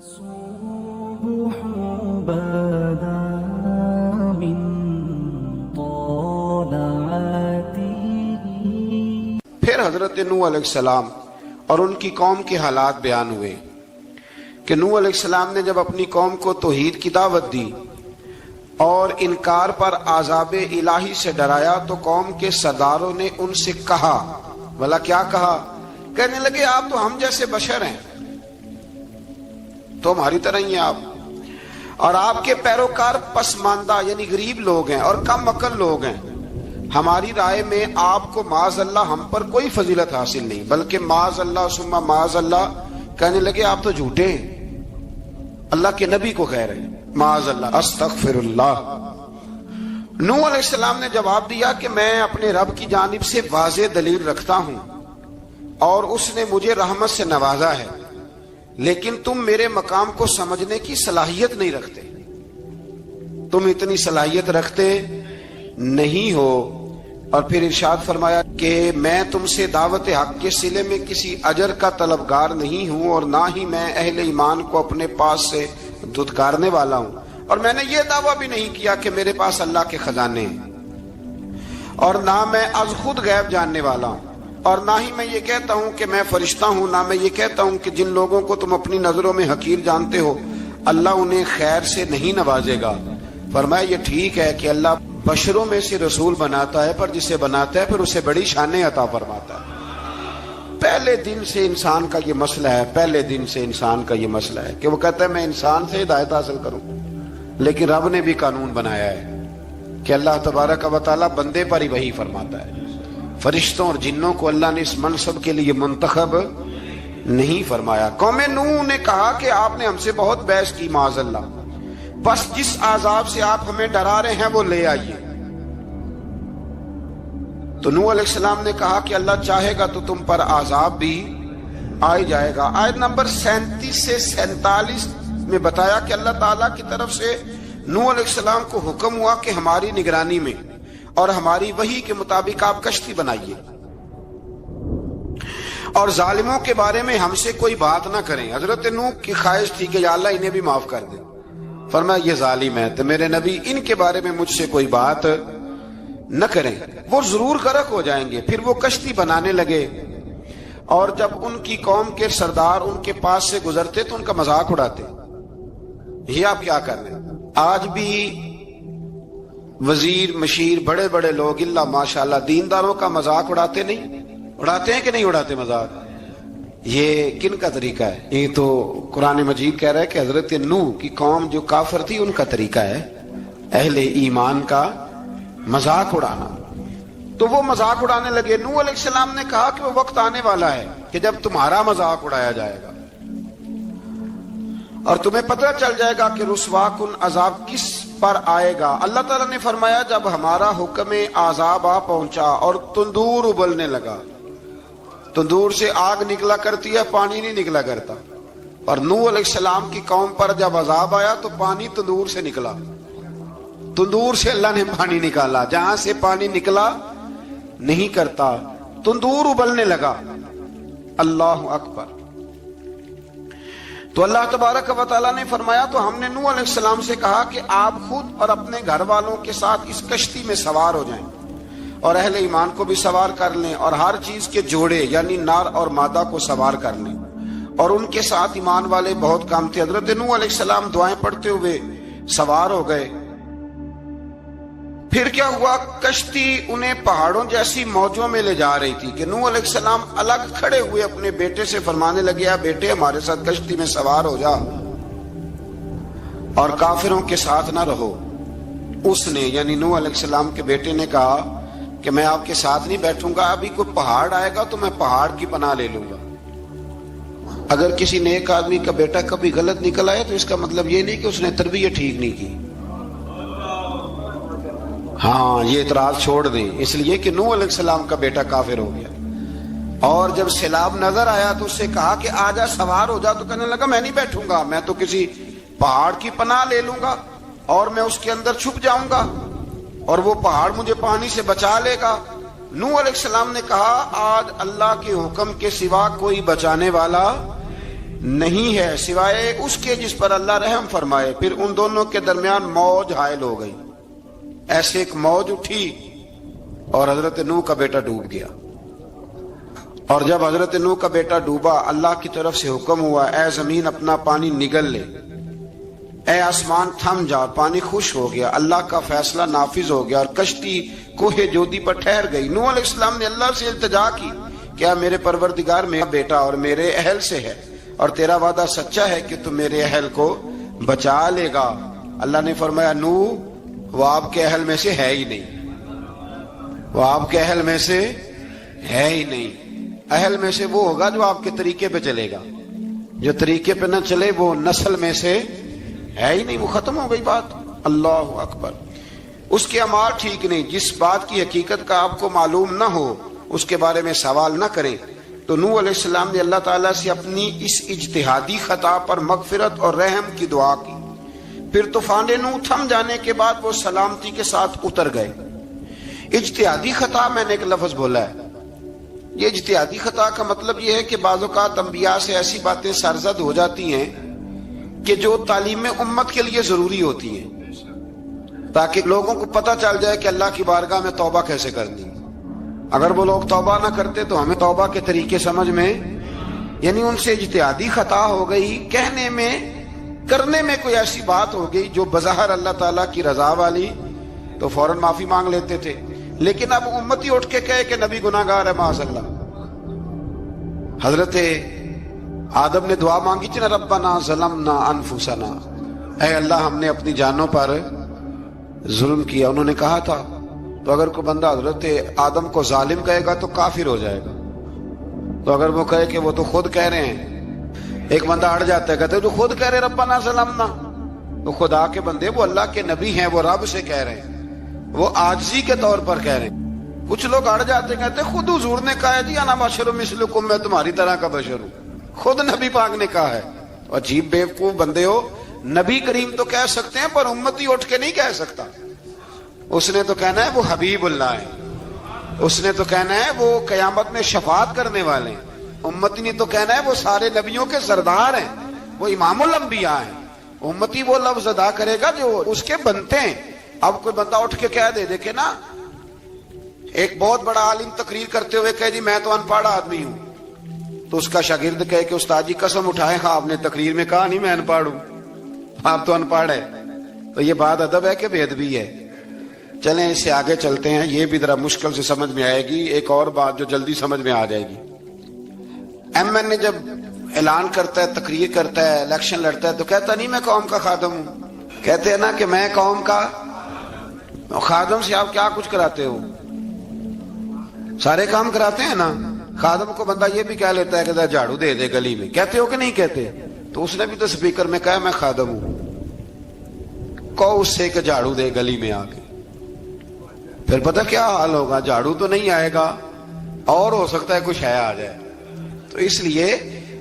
الصبح بدا من طلعته. پھر حضرت نوح علیہ السلام اور ان کی قوم کے حالات بیان ہوئے کہ نوح علیہ السلام نے جب اپنی قوم کو توحید کی دعوت دی اور انکار پر عذاب الہی سے ڈرایا تو قوم کے سرداروں نے ان سے کہا، بھلا کیا کہا؟ کہنے لگے آپ تو ہم جیسے بشر ہیں، تو ہماری طرح ہی ہیں آپ، اور آپ کے پیروکار پسماندہ یعنی غریب لوگ ہیں اور کم عقل لوگ ہیں. ہماری رائے میں آپ کو معاذ اللہ ہم پر کوئی فضیلت حاصل نہیں، بلکہ معاذ اللہ ثم معاذ اللہ. کہنے لگے آپ تو جھوٹے ہیں، اللہ کے نبی کو کہہ رہے ہیں معاذ اللہ استغفر اللہ. نوح علیہ السلام نے جواب دیا کہ میں اپنے رب کی جانب سے واضح دلیل رکھتا ہوں اور اس نے مجھے رحمت سے نوازا ہے، لیکن تم میرے مقام کو سمجھنے کی صلاحیت نہیں رکھتے، تم اتنی صلاحیت رکھتے نہیں ہو. اور پھر ارشاد فرمایا کہ میں تم سے دعوت حق کے صلے میں کسی اجر کا طلبگار نہیں ہوں اور نہ ہی میں اہل ایمان کو اپنے پاس سے دھتکارنے والا ہوں، اور میں نے یہ دعویٰ بھی نہیں کیا کہ میرے پاس اللہ کے خزانے ہیں، اور نہ میں از خود غیب جاننے والا ہوں، اور نہ ہی میں یہ کہتا ہوں کہ میں فرشتہ ہوں، نہ میں یہ کہتا ہوں کہ جن لوگوں کو تم اپنی نظروں میں حقیر جانتے ہو اللہ انہیں خیر سے نہیں نوازے گا. فرمایا یہ ٹھیک ہے کہ اللہ بشروں میں سے رسول بناتا ہے، پر جسے بناتا ہے پھر اسے بڑی شانیں عطا فرماتا ہے. پہلے دن سے انسان کا یہ مسئلہ ہے، پہلے دن سے انسان کا یہ مسئلہ ہے کہ وہ کہتا ہے میں انسان سے ہدایت حاصل کروں، لیکن رب نے بھی قانون بنایا ہے کہ اللہ تبارک و تعالیٰ بندے پر ہی وحی فرماتا ہے. فرشتوں اور جنوں کو اللہ نے اس منصب کے لیے منتخب نہیں فرمایا. قوم نوح نے کہا کہ آپ نے ہم سے بہت بحث کی معاذ اللہ، بس جس عذاب سے آپ ہمیں ڈرا رہے ہیں وہ لے آئیے. تو نوح علیہ السلام نے کہا کہ اللہ چاہے گا تو تم پر عذاب بھی آ جائے گا. آیت نمبر 37 سے 47 میں بتایا کہ اللہ تعالیٰ کی طرف سے نوح علیہ السلام کو حکم ہوا کہ ہماری نگرانی میں اور ہماری وحی کے مطابق آپ کشتی بنائیے اور ظالموں کے بارے میں ہم سے کوئی بات نہ کریں. حضرت نوح کی خواہش تھی کہ یا اللہ انہیں بھی معاف کر دے. فرمایا یہ ظالم ہے تو میرے نبی ان کے بارے میں مجھ سے کوئی بات نہ کریں، وہ ضرور غرق ہو جائیں گے. پھر وہ کشتی بنانے لگے اور جب ان کی قوم کے سردار ان کے پاس سے گزرتے تو ان کا مذاق اڑاتے. یہ آپ کیا کر رہے ہیں؟ آج بھی وزیر مشیر بڑے بڑے لوگ اللہ ماشاءاللہ دینداروں کا مذاق اڑاتے نہیں؟ اڑاتے ہیں کہ نہیں اڑاتے مذاق؟ یہ کن کا طریقہ ہے؟ یہ تو قرآن مجید کہہ رہا ہے کہ حضرت نوح کی قوم جو کافر تھی ان کا طریقہ ہے اہل ایمان کا مذاق اڑانا. تو وہ مذاق اڑانے لگے. نوح علیہ السلام نے کہا کہ وہ وقت آنے والا ہے کہ جب تمہارا مذاق اڑایا جائے گا اور تمہیں پتہ چل جائے گا کہ رسوا کن عذاب کس پر آئے گا. اللہ تعالیٰ نے فرمایا جب ہمارا حکم عذاب آ پہنچا اور تندور ابلنے لگا، تندور سے آگ نکلا کرتی ہے، پانی نہیں نکلا کرتا، اور نوح علیہ السلام کی قوم پر جب عذاب آیا تو پانی تندور سے نکلا. تندور سے اللہ نے پانی نکالا، جہاں سے پانی نکلا نہیں کرتا. تندور ابلنے لگا. اللہ اکبر. تو اللہ تبارک و تعالیٰ نے فرمایا تو ہم نے نوح علیہ السلام سے کہا کہ آپ خود اور اپنے گھر والوں کے ساتھ اس کشتی میں سوار ہو جائیں اور اہل ایمان کو بھی سوار کر لیں اور ہر چیز کے جوڑے یعنی نار اور مادہ کو سوار کر لیں. اور ان کے ساتھ ایمان والے بہت کام تھے. حضرت نوح علیہ السلام دعائیں پڑھتے ہوئے سوار ہو گئے. پھر کیا ہوا؟ کشتی انہیں پہاڑوں جیسی موجوں میں لے جا رہی تھی کہ نوح علیہ السلام الگ کھڑے ہوئے اپنے بیٹے سے فرمانے لگے بیٹے ہمارے ساتھ کشتی میں سوار ہو جا اور کافروں کے ساتھ نہ رہو. اس نے یعنی نوح علیہ السلام کے بیٹے نے کہا کہ میں آپ کے ساتھ نہیں بیٹھوں گا، ابھی کوئی پہاڑ آئے گا تو میں پہاڑ کی پناہ لے لوں گا. اگر کسی نیک آدمی کا بیٹا کبھی غلط نکل آئے تو اس کا مطلب یہ نہیں کہ اس نے تربیت ٹھیک نہیں کی. ہاں یہ اعتراض چھوڑ دیں، اس لیے کہ نوح علیہ السلام کا بیٹا کافر ہو گیا اور جب سیلاب نظر آیا تو اس سے کہا کہ آجا سوار ہو جا، تو کہنے لگا میں نہیں بیٹھوں گا، میں تو کسی پہاڑ کی پناہ لے لوں گا اور میں اس کے اندر چھپ جاؤں گا اور وہ پہاڑ مجھے پانی سے بچا لے گا. نوح علیہ السلام نے کہا آج اللہ کے حکم کے سوا کوئی بچانے والا نہیں ہے سوائے اس کے جس پر اللہ رحم فرمائے۔ پھر ان دونوں کے درمیان موج حائل ہو گئی، ایسے ایک موج اٹھی اور حضرت نوح کا بیٹا ڈوب گیا۔ اور جب حضرت نوح کا بیٹا ڈوبا، اللہ کی طرف سے حکم ہوا اے زمین اپنا پانی نگل لے، اے آسمان تھم جا، پانی خشک ہو گیا۔ اللہ کا فیصلہ نافذ ہو گیا اور کشتی کوہ جودی پر ٹھہر گئی۔ نوح علیہ السلام نے اللہ سے التجا کی، کیا میرے پروردگار میرا بیٹا اور میرے اہل سے ہے، اور تیرا وعدہ سچا ہے کہ تم میرے اہل کو بچا لے گا۔ اللہ نے فرمایا نوح وہ آپ کے اہل میں سے ہے ہی نہیں، وہ آپ کے اہل میں سے ہے ہی نہیں۔ اہل میں سے وہ ہوگا جو آپ کے طریقے پہ چلے گا، جو طریقے پہ نہ چلے وہ نسل میں سے ہے ہی نہیں، وہ ختم ہو گئی بات۔ اللہ اکبر۔ اس کے اعمال ٹھیک نہیں، جس بات کی حقیقت کا آپ کو معلوم نہ ہو اس کے بارے میں سوال نہ کریں۔ تو نوح علیہ السلام نے اللہ تعالیٰ سے اپنی اس اجتہادی خطا پر مغفرت اور رحم کی دعا کی۔ پھر طوفان نوح تھم جانے کے بعد وہ سلامتی کے ساتھ اتر گئے۔ اجتہادی خطا میں نے ایک لفظ بولا ہے، یہ اجتہادی خطا کا مطلب یہ ہے کہ بعض اوقات انبیاء سے ایسی باتیں سرزد ہو جاتی ہیں کہ جو تعلیم امت کے لیے ضروری ہوتی ہیں، تاکہ لوگوں کو پتہ چل جائے کہ اللہ کی بارگاہ میں توبہ کیسے کرنی۔ اگر وہ لوگ توبہ نہ کرتے تو ہمیں توبہ کے طریقے سمجھ میں، یعنی ان سے اجتہادی خطا ہو گئی، کہنے میں کرنے میں کوئی ایسی بات ہو گئی جو بظاہر اللہ تعالیٰ کی رضا والی، تو فوراً معافی مانگ لیتے تھے۔ لیکن اب امتی اٹھ کے کہے کہ نبی گناہ گار ہے معاذ اللہ۔ حضرت آدم نے دعا مانگی تھی نا، ربنا ظلمنا انفسنا، اے اللہ ہم نے اپنی جانوں پر ظلم کیا۔ انہوں نے کہا تھا تو اگر کوئی بندہ حضرت آدم کو ظالم کہے گا تو کافر ہو جائے گا، تو اگر وہ کہے کہ وہ تو خود کہہ رہے ہیں، ایک بندہ اڑ جاتا ہے کہتے ہیں جو خود کہہ رہے ربنا ظلمنا، تو خدا کے بندے وہ اللہ کے نبی ہیں، وہ رب سے کہہ رہے ہیں، وہ عاجزی کے طور پر کہہ رہے ہیں۔ کچھ لوگ اڑ جاتے کہتے ہیں خود حضور نے کہا ہے جی انا بشر مثلکم، میں تمہاری طرح کا بشر ہوں، خود نبی پاک نے کہا ہے۔ عجیب بیوقوف بندے ہو، نبی کریم تو کہہ سکتے ہیں پر امتی اٹھ کے نہیں کہہ سکتا۔ اس نے تو کہنا ہے وہ حبیب اللہ ہے، اس نے تو کہنا ہے وہ قیامت میں شفاعت کرنے والے ہیں، امتی نے تو کہنا ہے وہ سارے نبیوں کے سردار ہیں، وہ امام الانبیاء ہیں۔ امتی وہ لفظ ادا کرے گا جو اس کے بنتے ہیں۔ اب کوئی بندہ اٹھ کے کہہ دے، دیکھے نا ایک بہت بڑا عالم تقریر کرتے ہوئے کہے جی میں تو ان پڑھ آدمی ہوں، تو اس کا شاگرد کہے کہ استاد جی قسم اٹھائے ہاں آپ نے تقریر میں کہا نہیں میں ان پڑھ ہوں، آپ تو ان پڑھ ہے۔ تو یہ بات ادب ہے کہ بے ادبی ہے؟ چلیں اس سے آگے چلتے ہیں، یہ بھی ذرا مشکل سے سمجھ میں آئے گی۔ ایک اور بات جو جلدی سمجھ میں آ جائے گی، ایم این اے جب اعلان کرتا ہے، تقریر کرتا ہے، الیکشن لڑتا ہے، تو کہتا نہیں میں قوم کا خادم ہوں، کہتے ہیں نا کہ میں قوم کا خادم سے آپ کیا کچھ کراتے ہو؟ سارے کام کراتے ہیں نا۔ خادم کو بندہ یہ بھی کہہ لیتا ہے کہ جھاڑو دے دے گلی میں، کہتے ہو کہ نہیں کہتے؟ تو اس نے بھی تو سپیکر میں کہا میں خادم ہوں، کہو اس سے کہ جھاڑو دے گلی میں آ کے، پھر پتہ کیا حال ہوگا؟ جھاڑو تو نہیں آئے گا اور ہو سکتا ہے کچھ ہے آ جائے۔ تو اس لیے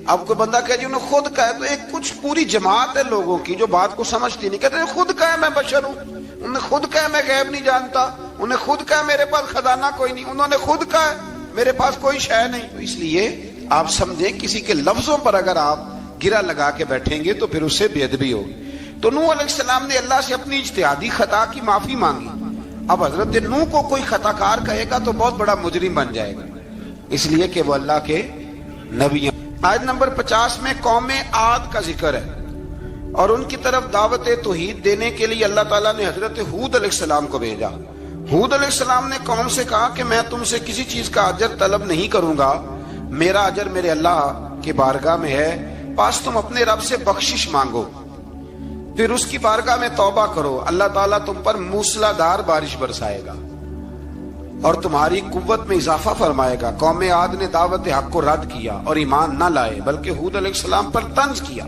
اب کوئی بندہ کہے جی انہوں خود کہا، تو ایک کچھ پوری جماعت ہے لوگوں کی جو بات کو سمجھتی نہیں، کہتے ہیں خود کہا میں بشر ہوں، انہوں نے خود کہا میں غیب نہیں جانتا، انہوں نے خود کہا میرے پاس خزانہ کوئی نہیں، انہوں نے خود کہا میرے پاس کوئی شے نہیں۔ تو اس لیے آپ سمجھیں کسی کے لفظوں پر اگر آپ گرا لگا کے بیٹھیں گے تو پھر اس سے بے ادبی ہوگی۔ تو نوح علیہ السلام نے اللہ سے اپنی اجتہادی خطا کی معافی مانگی۔ اب حضرت نوح کو کوئی خطا کار کہے گا تو بہت بڑا مجرم بن جائے گا، اس لیے کہ وہ اللہ کے نبی ہیں۔ آیت نمبر 50 میں قوم عاد کا ذکر ہے، اور ان کی طرف دعوت توحید دینے کے لیے اللہ تعالیٰ نے حضرت ہود علیہ السلام کو بھیجا۔ ہود علیہ السلام نے قوم سے کہا کہ میں تم سے کسی چیز کا اجر طلب نہیں کروں گا، میرا اجر میرے اللہ کی بارگاہ میں ہے، بس تم اپنے رب سے بخشش مانگو، پھر اس کی بارگاہ میں توبہ کرو، اللہ تعالیٰ تم پر موسلا دار بارش برسائے گا اور تمہاری قوت میں اضافہ فرمائے گا۔ قوم عاد نے دعوت حق کو رد کیا اور ایمان نہ لائے، بلکہ ہود علیہ السلام پر طنز کیا۔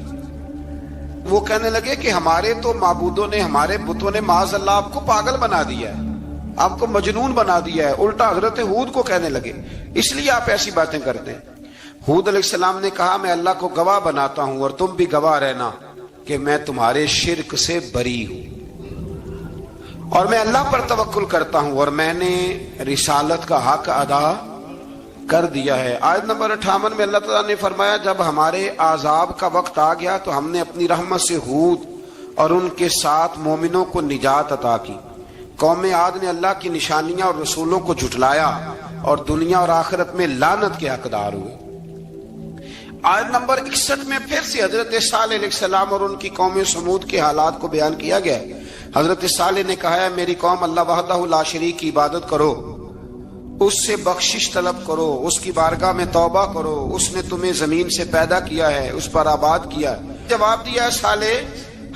وہ کہنے لگے کہ ہمارے تو معبودوں نے، ہمارے بتوں نے معاذ اللہ آپ کو پاگل بنا دیا ہے، آپ کو مجنون بنا دیا ہے۔ الٹا حضرت ہود کو کہنے لگے اس لیے آپ ایسی باتیں کرتے ہیں۔ ہود علیہ السلام نے کہا میں اللہ کو گواہ بناتا ہوں اور تم بھی گواہ رہنا کہ میں تمہارے شرک سے بری ہوں، اور میں اللہ پر توکل کرتا ہوں، اور میں نے رسالت کا حق ادا کر دیا ہے۔ آیت نمبر 58 میں اللہ تعالیٰ نے فرمایا جب ہمارے عذاب کا وقت آ گیا تو ہم نے اپنی رحمت سے ہود اور ان کے ساتھ مومنوں کو نجات عطا کی۔ قوم عاد نے اللہ کی نشانیاں اور رسولوں کو جھٹلایا اور دنیا اور آخرت میں لعنت کے حقدار ہوئے۔ آیت نمبر 61 میں پھر سے حضرت صالح علیہ السلام اور ان کی قوم سمود کے حالات کو بیان کیا گیا ہے۔ حضرت صالح نے کہا ہے میری قوم اللہ وحدہ لا شریک کی عبادت کرو، اس سے بخشش طلب کرو، اس کی بارگاہ میں توبہ کرو، اس نے تمہیں زمین سے پیدا کیا ہے، اس پر آباد کیا ہے۔ جواب دیا ہے صالح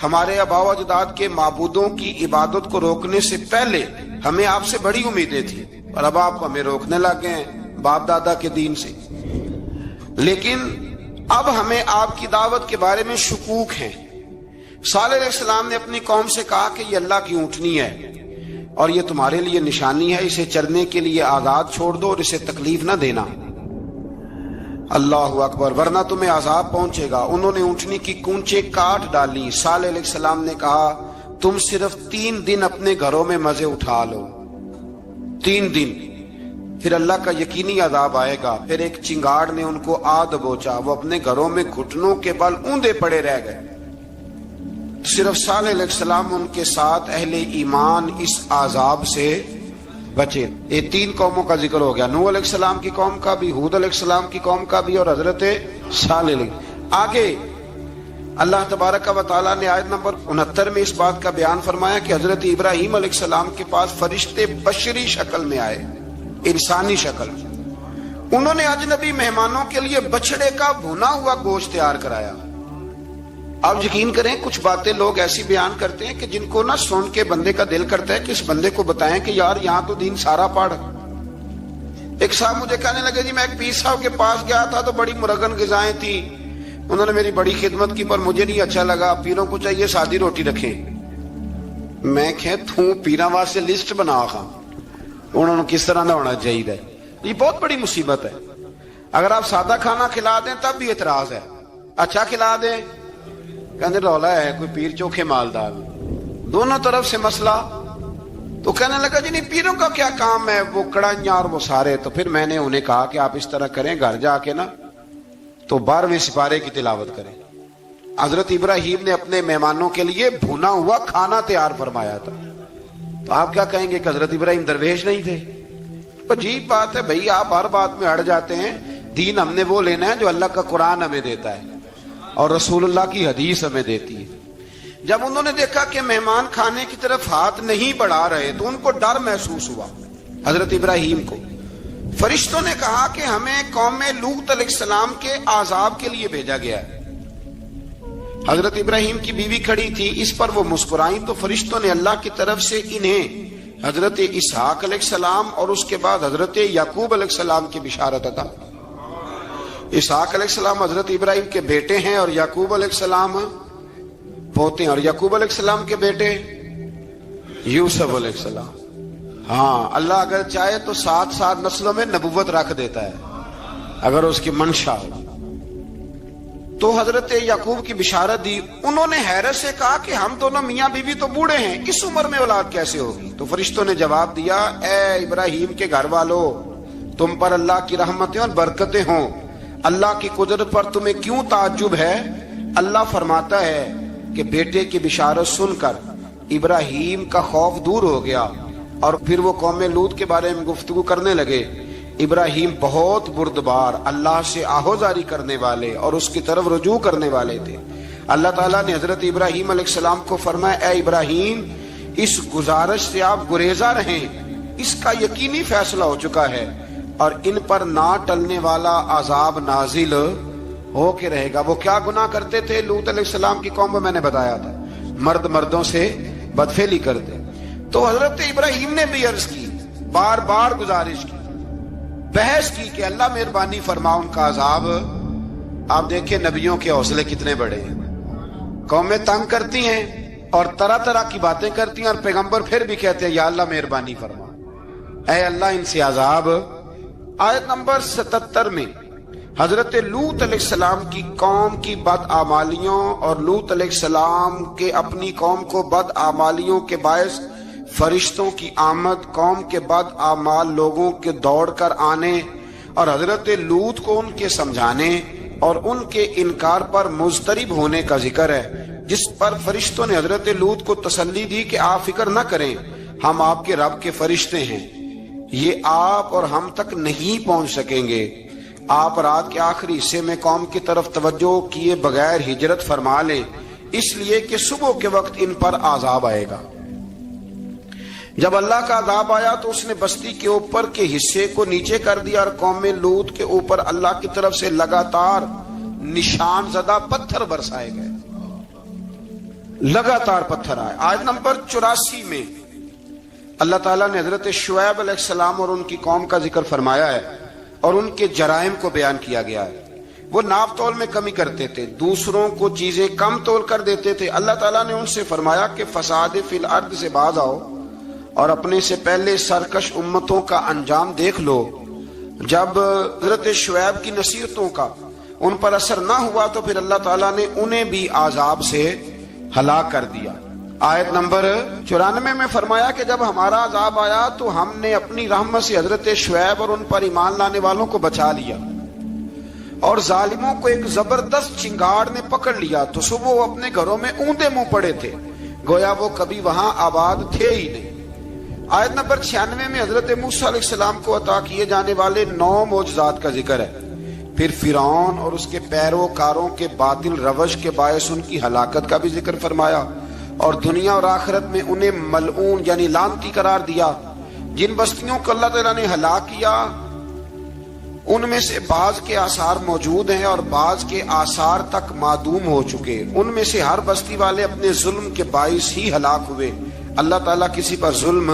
ہمارے آباء و اجداد کے معبودوں کی عبادت کو روکنے سے پہلے ہمیں آپ سے بڑی امیدیں تھیں اور اب آپ ہمیں روکنے لگ گئے ہیں باپ دادا کے دین سے، لیکن اب ہمیں آپ کی دعوت کے بارے میں شکوک ہیں۔ صالح علیہ السلام نے اپنی قوم سے کہا کہ یہ اللہ کی اونٹنی ہے اور یہ تمہارے لیے نشانی ہے، اسے چرنے کے لیے آزاد چھوڑ دو اور اسے تکلیف نہ دینا۔ اللہ اکبر، ورنہ تمہیں عذاب پہنچے گا۔ انہوں نے اونٹنی کی کونچیں کاٹ ڈالی۔ صالح علیہ السلام نے کہا تم صرف 3 دن اپنے گھروں میں مزے اٹھا لو، 3 دن، پھر اللہ کا یقینی عذاب آئے گا۔ پھر ایک چنگاڑ نے ان کو آ دبوچا، وہ اپنے گھروں میں گھٹنوں کے بل اوندے پڑے رہ گئے۔ صرف صالح علیہ السلام ان کے ساتھ اہل ایمان اس عذاب سے بچے۔ یہ 3 قوموں کا ذکر ہو گیا، نوح علیہ السلام کی قوم کا بھی، ہود علیہ السلام کی قوم کا بھی، اور حضرت صالح علیہ۔ آگے اللہ تبارک و تعالیٰ نے آیت نمبر 69 میں اس بات کا بیان فرمایا کہ حضرت ابراہیم علیہ السلام کے پاس فرشتے بشری شکل میں آئے، انسانی شکل۔ انہوں نے اجنبی مہمانوں کے لیے بچڑے کا بھنا ہوا گوشت تیار کرایا۔ آپ یقین کریں کچھ باتیں لوگ ایسی بیان کرتے ہیں کہ جن کو نہ سن کے بندے کا دل کرتا ہے کہ اس بندے کو بتائیں کہ یار یہاں تو دین سارا پڑھ۔ ایک صاحب مجھے کہنے لگے جی میں ایک پیر صاحب کے پاس گیا تھا تو بڑی مرغن غذائیں تھیں، انہوں نے میری بڑی خدمت کی پر مجھے نہیں اچھا لگا، پیروں کو چاہیے سادی روٹی رکھیں۔ میں کہ تو پیراں واسطے لسٹ بنا خاں انہوں نے کس طرح نہ ہونا چاہیے۔ یہ بہت بڑی مصیبت ہے، اگر آپ سادہ کھانا کھلا دیں تب بھی اعتراض ہے، اچھا کھلا دیں کہنے رولا ہے کوئی پیر چوکھے مالدار، دونوں طرف سے مسئلہ۔ تو کہنے لگا جی نہیں پیروں کا کیا کام ہے، وہ کڑائیاں اور وہ سارے۔ تو پھر میں نے انہیں کہا کہ آپ اس طرح کریں، گھر جا کے نا تو 12ویں سپارے کی تلاوت کریں۔ حضرت ابراہیم نے اپنے مہمانوں کے لیے بھونا ہوا کھانا تیار فرمایا تھا۔ تو آپ کیا کہیں گے کہ حضرت ابراہیم درویش نہیں تھے؟ عجیب بات ہے بھائی، آپ ہر بات میں اڑ جاتے ہیں۔ دین ہم نے وہ لینا ہے جو اللہ کا قرآن ہمیں دیتا ہے اور رسول اللہ کی حدیث ہمیں دیتی ہے۔ جب انہوں نے دیکھا کہ مہمان کھانے کی طرف ہاتھ نہیں بڑھا رہے تو ان کو ڈر محسوس ہوا۔ حضرت ابراہیم کو فرشتوں نے کہا کہ ہمیں قوم لوط علیہ السلام کے عذاب کے لیے بھیجا گیا ہے۔ حضرت ابراہیم کی بیوی کھڑی تھی، اس پر وہ مسکرائیں تو فرشتوں نے اللہ کی طرف سے انہیں حضرت اسحاق علیہ السلام اور اس کے بعد حضرت یعقوب علیہ السلام کی بشارت عطا۔ اسحاق علیہ السلام حضرت ابراہیم کے بیٹے ہیں اور یعقوب علیہ السلام پوتے ہیں، اور یعقوب علیہ السلام کے بیٹے یوسف علیہ السلام۔ ہاں اللہ اگر چاہے تو 7 نسلوں میں نبوت رکھ دیتا ہے اگر اس کی منشا ہو۔ تو حضرت یعقوب کی بشارت دی۔ انہوں نے حیرت سے کہا کہ ہم دونوں میاں بیوی تو بوڑھے ہیں، اس عمر میں اولاد کیسے ہوگی؟ تو فرشتوں نے جواب دیا اے ابراہیم کے گھر والوں، تم پر اللہ کی رحمتیں اور برکتیں ہوں، اللہ کی قدرت پر تمہیں کیوں تعجب ہے؟ اللہ فرماتا ہے کہ بیٹے کی بشارت سن کر ابراہیم کا خوف دور ہو گیا اور پھر وہ قوم لوط کے بارے میں گفتگو کرنے لگے۔ ابراہیم بہت بردبار، اللہ سے آہوزاری کرنے والے اور اس کی طرف رجوع کرنے والے تھے۔ اللہ تعالیٰ نے حضرت ابراہیم علیہ السلام کو فرمایا اے ابراہیم اس گزارش سے آپ گریزاں رہیں، اس کا یقینی فیصلہ ہو چکا ہے اور ان پر نہ ٹلنے والا عذاب نازل ہو کے رہے گا۔ وہ کیا گناہ کرتے تھے؟ لوط علیہ السلام کی قوم میں میں نے بتایا تھا، مرد مردوں سے بدفعلی کرتے۔ تو حضرت ابراہیم نے بھی عرض کی، بار بار گزارش کی، بحث کی کہ اللہ مہربانی فرما ان کا عذاب۔ آپ دیکھیں نبیوں کے حوصلے کتنے بڑے ہیں، قومیں تنگ کرتی ہیں اور طرح طرح کی باتیں کرتی ہیں اور پیغمبر پھر بھی کہتے ہیں یا اللہ مہربانی فرما، اے اللہ ان سے عذاب۔ آیت نمبر 77 میں حضرت لوط علیہ السلام کی قوم کی بدعمالیوں اور لوط علیہ السلام کے اپنی قوم کو بدعمالیوں کے باعث فرشتوں کی آمد، قوم کے بدعمال لوگوں کے دوڑ کر آنے اور حضرت لوط کو ان کے سمجھانے اور ان کے انکار پر مضطرب ہونے کا ذکر ہے، جس پر فرشتوں نے حضرت لوط کو تسلی دی کہ آپ فکر نہ کریں، ہم آپ کے رب کے فرشتے ہیں، یہ آپ اور ہم تک نہیں پہنچ سکیں گے۔ آپ رات کے آخری حصے میں قوم کی طرف توجہ کیے بغیر ہجرت فرما لیں، اس لیے کہ صبح کے وقت ان پر عذاب آئے گا۔ جب اللہ کا عذاب آیا تو اس نے بستی کے اوپر کے حصے کو نیچے کر دیا اور قوم لوط کے اوپر اللہ کی طرف سے لگاتار نشان زدہ پتھر برسائے گئے، لگاتار پتھر آئے۔ آیت نمبر 84 میں اللہ تعالیٰ نے حضرت شعیب علیہ السلام اور ان کی قوم کا ذکر فرمایا ہے اور ان کے جرائم کو بیان کیا گیا ہے۔ وہ ناپ تول میں کمی کرتے تھے، دوسروں کو چیزیں کم تول کر دیتے تھے۔ اللہ تعالیٰ نے ان سے فرمایا کہ فساد فی الارض سے باز آؤ اور اپنے سے پہلے سرکش امتوں کا انجام دیکھ لو۔ جب حضرت شعیب کی نصیحتوں کا ان پر اثر نہ ہوا تو پھر اللہ تعالیٰ نے انہیں بھی عذاب سے ہلاک کر دیا۔ آیت نمبر 94 میں فرمایا کہ جب ہمارا عذاب آیا تو ہم نے اپنی رحمت سے حضرت شعیب اور ان پر ایمان لانے والوں کو بچا لیا، اور ظالموں کو ایک زبردست چنگاڑ نے پکڑ لیا تو صبح وہ اپنے گھروں میں اوندے منہ پڑے تھے، گویا وہ کبھی وہاں آباد تھے ہی نہیں۔ آیت نمبر 96 میں حضرت موسیٰ علیہ السلام کو عطا کیے جانے والے 9 معجزات کا ذکر ہے۔ پھر فرعون اور اس کے پیروکاروں کے باطل روش کے باعث ان کی ہلاکت کا بھی ذکر فرمایا، اور دنیا اور آخرت میں انہیں ملعون یعنی لعنتی قرار دیا۔ جن بستیوں کو اللہ تعالیٰ نے ہلاک کیا ان میں سے بعض کے آثار موجود ہیں اور بعض کے آثار تک معدوم ہو چکے۔ ان میں سے ہر بستی والے اپنے ظلم کے باعث ہی ہلاک ہوئے۔ اللہ تعالیٰ کسی پر ظلم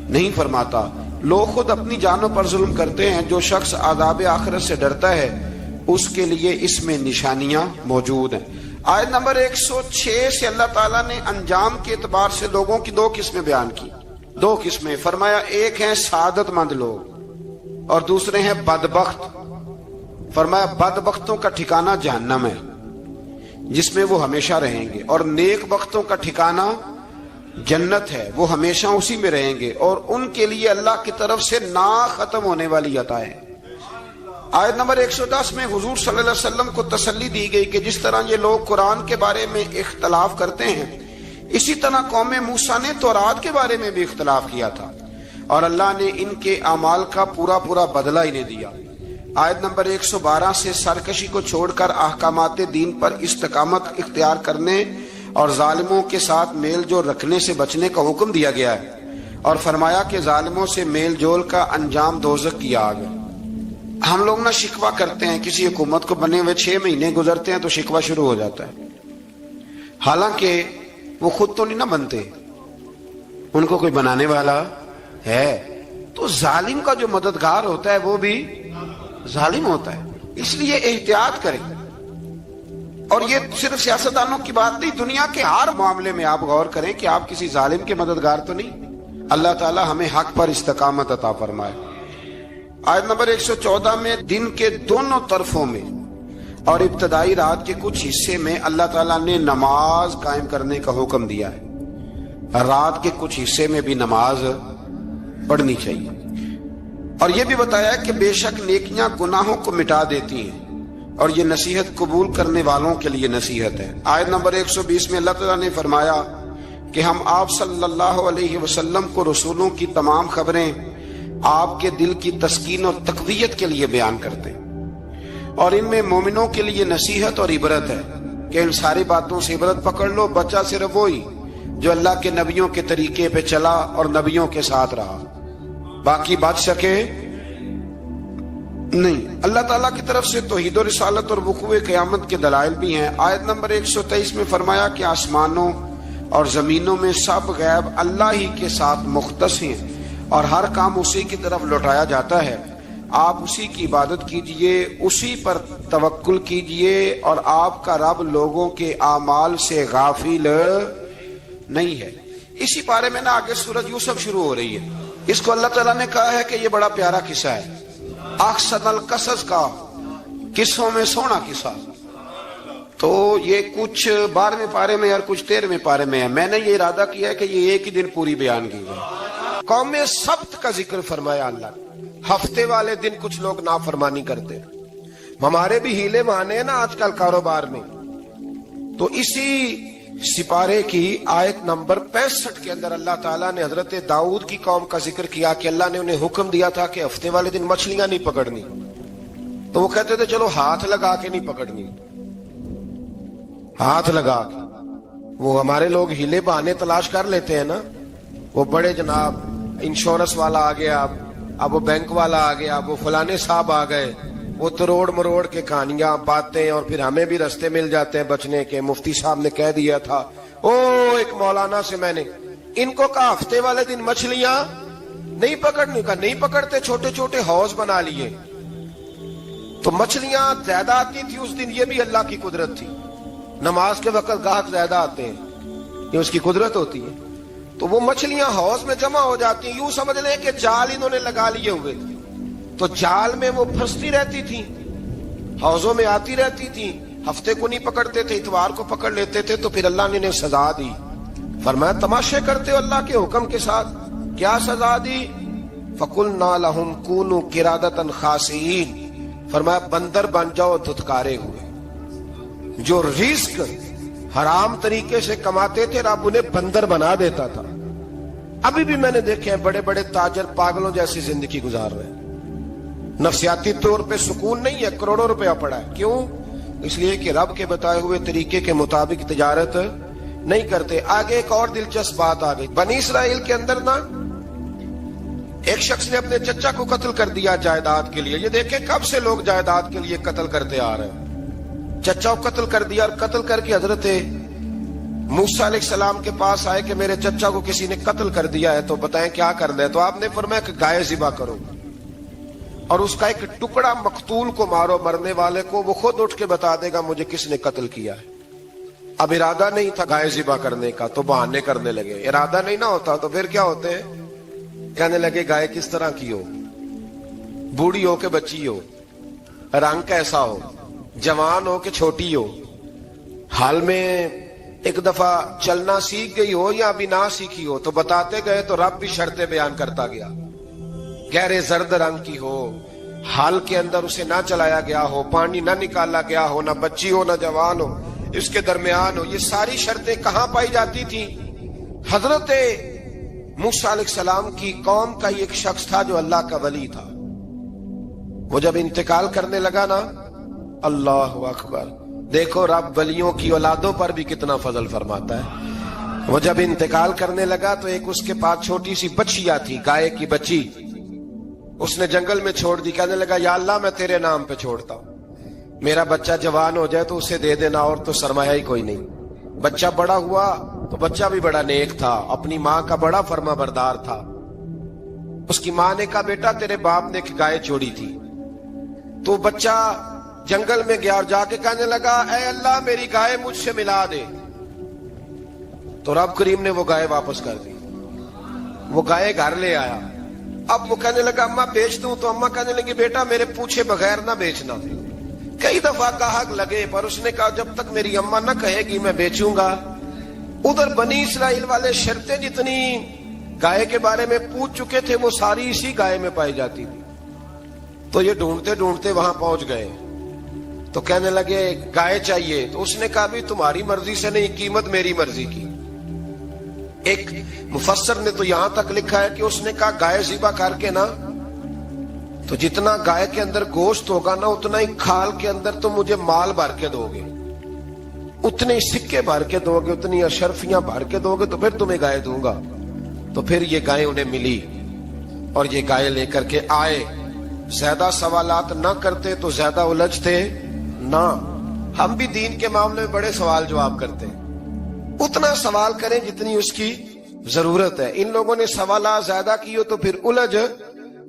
نہیں فرماتا، لوگ خود اپنی جانوں پر ظلم کرتے ہیں۔ جو شخص عذاب آخرت سے ڈرتا ہے اس کے لیے اس میں نشانیاں موجود ہیں۔ آیت نمبر 106 سے اللہ تعالیٰ نے انجام کے اعتبار سے لوگوں کی 2 قسمیں بیان کی، 2 قسمیں فرمایا، ایک ہیں سعادت مند لوگ اور دوسرے ہیں بدبخت۔ فرمایا بدبختوں کا ٹھکانہ جہنم ہے جس میں وہ ہمیشہ رہیں گے، اور نیک بختوں کا ٹھکانہ جنت ہے، وہ ہمیشہ اسی میں رہیں گے، اور ان کے لیے اللہ کی طرف سے نا ختم ہونے والی عطائیں۔ آیت نمبر 110 میں حضور صلی اللہ علیہ وسلم کو تسلی دی گئی کہ جس طرح یہ لوگ قرآن کے بارے میں اختلاف کرتے ہیں، اسی طرح قوم موسیٰ نے تورات کے بارے میں بھی اختلاف کیا تھا، اور اللہ نے ان کے اعمال کا پورا بدلہ انہیں دیا۔ آیت نمبر 112 سے سرکشی کو چھوڑ کر احکامات دین پر استقامت اختیار کرنے اور ظالموں کے ساتھ میل جول رکھنے سے بچنے کا حکم دیا گیا ہے، اور فرمایا کہ ظالموں سے میل جول کا انجام دوزخ کی آگ ہے۔ ہم لوگ نہ شکوہ کرتے ہیں، کسی حکومت کو بنے ہوئے 6 مہینے گزرتے ہیں تو شکوہ شروع ہو جاتا ہے، حالانکہ وہ خود تو نہیں نہ بنتے، ان کو کوئی بنانے والا ہے۔ تو ظالم کا جو مددگار ہوتا ہے وہ بھی ظالم ہوتا ہے، اس لیے احتیاط کریں۔ اور یہ صرف سیاستدانوں کی بات نہیں، دنیا کے ہر معاملے میں آپ غور کریں کہ آپ کسی ظالم کے مددگار تو نہیں۔ اللہ تعالی ہمیں حق پر استقامت عطا فرمائے۔ آیت نمبر 114 میں دن کے دونوں طرفوں میں اور ابتدائی رات کے کچھ حصے میں اللہ تعالیٰ نے نماز قائم کرنے کا حکم دیا ہے، رات کے کچھ حصے میں بھی نماز پڑھنی چاہیے، اور یہ بھی بتایا کہ بے شک نیکیاں گناہوں کو مٹا دیتی ہیں، اور یہ نصیحت قبول کرنے والوں کے لیے نصیحت ہے۔ آیت نمبر 120 میں اللہ تعالیٰ نے فرمایا کہ ہم آپ صلی اللہ علیہ وسلم کو رسولوں کی تمام خبریں آپ کے دل کی تسکین اور تقویت کے لیے بیان کرتے ہیں، اور ان میں مومنوں کے لیے نصیحت اور عبرت ہے کہ ان ساری باتوں سے عبرت پکڑ لو۔ بچہ صرف وہی جو اللہ کے نبیوں کے طریقے پہ چلا اور نبیوں کے ساتھ رہا، باقی بچ سکے نہیں۔ اللہ تعالیٰ کی طرف سے توحید و رسالت اور وقوع قیامت کے دلائل بھی ہیں۔ آیت نمبر 123 میں فرمایا کہ آسمانوں اور زمینوں میں سب غیب اللہ ہی کے ساتھ مختص ہیں، اور ہر کام اسی کی طرف لوٹایا جاتا ہے۔ آپ اسی کی عبادت کیجئے، اسی پر توکل کیجئے، اور آپ کا رب لوگوں کے اعمال سے غافل نہیں ہے۔ اسی بارے میں نا آگے سورۃ یوسف شروع ہو رہی ہے، اس کو اللہ تعالیٰ نے کہا ہے کہ یہ بڑا پیارا قصہ ہے، احسن القصص کا، قصوں میں سونا قصہ۔ تو یہ کچھ 12ویں پارے میں اور کچھ 13ویں پارے میں ہے۔ میں نے یہ ارادہ کیا ہے کہ یہ ایک ہی دن پوری بیان کی جائے۔ قوم سبت کا ذکر فرمایا اللہ نے، ہفتے والے دن کچھ لوگ نافرمانی کرتے. ہمارے بھی ہیلے بہانے ہیں نا آج کل کاروبار میں. تو اسی سپارے کی آیت نمبر 65 کے اندر اللہ تعالیٰ نے حضرت داؤد کی قوم کا ذکر کیا کہ اللہ نے انہیں حکم دیا تھا کہ ہفتے والے دن مچھلیاں نہیں پکڑنی. تو وہ کہتے تھے چلو ہاتھ لگا کے نہیں پکڑنی, ہاتھ لگا کے. وہ ہمارے لوگ ہیلے بہانے تلاش کر لیتے ہیں نا. وہ بڑے جناب انشورنس والا آ گیا, اب وہ بینک والا آ گیا, اب وہ فلانے صاحب آ گئے, وہ تروڑ مروڑ کے کہانیاں باتیں, اور پھر ہمیں بھی رستے مل جاتے ہیں بچنے کے. مفتی صاحب نے کہہ دیا تھا, ایک مولانا سے میں نے ان کو کہا ہفتے والے دن مچھلیاں نہیں پکڑنے کا. نہیں پکڑتے, چھوٹے چھوٹے حوض بنا لیے. تو مچھلیاں زیادہ آتی تھی اس دن, یہ بھی اللہ کی قدرت تھی. نماز کے وقت گاہک زیادہ آتے ہیں, یہ اس کی قدرت ہوتی ہے. تو وہ مچھلیاں حوض میں جمع ہو جاتی ہیں. یوں سمجھ لیں کہ جال انہوں نے لگا لیے ہوئے تھے, تو جال میں وہ پھنستی رہتی تھی, حوضوں میں آتی رہتی تھی. ہفتے کو نہیں پکڑتے تھے, اتوار کو پکڑ لیتے تھے. تو پھر اللہ نے انہیں سزا دی. فرمایا تماشے کرتے ہو اللہ کے حکم کے ساتھ. کیا سزا دی؟ فَقُلْنَا لَهُمْ كُونُوا قِرَادَةً خَاسِئِينَ. فرمایا بندر بن جاؤ دھتکارے ہوئے. جو رزق حرام طریقے سے کماتے تھے رب انہیں بندر بنا دیتا تھا. ابھی بھی میں نے دیکھے ہیں بڑے بڑے تاجر پاگلوں جیسی زندگی گزار رہے ہیں. نفسیاتی طور پہ سکون نہیں ہے, کروڑوں روپیہ پڑا ہے. کیوں؟ اس لیے کہ رب کے بتائے ہوئے طریقے کے مطابق تجارت نہیں کرتے. آگے ایک اور دلچسپ بات آ گئی. بنی اسرائیل کے اندر نا ایک شخص نے اپنے چچا کو قتل کر دیا جائیداد کے لیے. یہ دیکھیں کب سے لوگ جائیداد کے لیے قتل کرتے آ رہے ہیں. چچا کو قتل کر دیا, اور قتل کر کے حضرت موسیٰ علیہ السلام کے پاس آئے کہ میرے چچا کو کسی نے قتل کر دیا ہے, تو بتائیں کیا کر دیں. تو آپ نے فرمایا کہ گائے ذبح کرو, اور اس کا ایک ٹکڑا مقتول کو مارو, مرنے والے کو. وہ خود اٹھ کے بتا دے گا مجھے کس نے قتل کیا ہے. اب ارادہ نہیں تھا گائے ذبح کرنے کا, تو بہانے کرنے لگے. ارادہ نہیں نہ ہوتا تو پھر کیا ہوتے ہیں, کہنے لگے گائے کس طرح کی ہو, بوڑھی ہو کہ بچی ہو, رنگ کیسا ہو, جوان ہو کہ چھوٹی ہو, حال میں ایک دفعہ چلنا سیکھ گئی ہو یا ابھی نہ سیکھی ہو. تو بتاتے گئے تو رب بھی شرطیں بیان کرتا گیا. گہرے زرد رنگ کی ہو, حال کے اندر اسے نہ چلایا گیا ہو, پانی نہ نکالا گیا ہو, نہ بچی ہو نہ جوان ہو, اس کے درمیان ہو. یہ ساری شرطیں کہاں پائی جاتی تھی؟ حضرت موسیٰ علیہ السلام کی قوم کا ایک شخص تھا جو اللہ کا ولی تھا. وہ جب انتقال کرنے لگا نا, اللہ اکبر, دیکھو رب ولیوں کی اولادوں پر بھی کتنا فضل فرماتا ہے. وہ جب انتقال کرنے لگا تو ایک اس کے پاس چھوٹی سی بچیا تھی, گائے کی بچی. اس نے جنگل میں چھوڑ دی. کہنے لگا یا اللہ میں تیرے نام پہ چھوڑتا ہوں, میرا بچہ جوان ہو جائے تو اسے دے دینا, اور تو سرمایہ ہی کوئی نہیں. بچہ بڑا ہوا تو بچہ بھی بڑا نیک تھا, اپنی ماں کا بڑا فرما بردار تھا. اس کی ماں نے کہا بیٹا تیرے باپ نے ایک گائے چھوڑی تھی. تو بچہ جنگل میں گیا اور جا کے کہنے لگا اے اللہ میری گائے مجھ سے ملا دے. تو رب کریم نے وہ گائے واپس کر دی. وہ گائے گھر لے آیا. اب وہ کہنے لگا اماں بیچ دوں, تو اماں کہنے لگی بیٹا میرے پوچھے بغیر نہ بیچنا. کئی دفعہ گاہک لگے, پر اس نے کہا جب تک میری اماں نہ کہے گی میں بیچوں گا. ادھر بنی اسرائیل والے شرطیں جتنی گائے کے بارے میں پوچھ چکے تھے وہ ساری اسی گائے میں پائی جاتی تھی. تو یہ ڈھونڈتے ڈھونڈتے وہاں پہنچ گئے. تو کہنے لگے گائے چاہیے. تو اس نے کہا بھی تمہاری مرضی سے نہیں, قیمت میری مرضی کی. ایک مفسر نے تو یہاں تک لکھا ہے کہ اس نے کہا گائے ذبح کر کے نا, تو جتنا گائے کے اندر گوشت ہوگا نا اتنا ہی کھال کے اندر تو مجھے مال بھر کے دو گے, اتنے سکے بھر کے دو گے, اتنی اشرفیاں بھر کے دو گے, تو پھر تمہیں گائے دوں گا. تو پھر یہ گائے انہیں ملی اور یہ گائے لے کر کے آئے. زیادہ سوالات نہ کرتے تو زیادہ الجھتے نہ. ہم بھی دین کے معاملے میں بڑے سوال جواب کرتے ہیں, اتنا سوال کریں جتنی اس کی ضرورت ہے. ان لوگوں نے سوالات زیادہ کیے تو پھر الجھ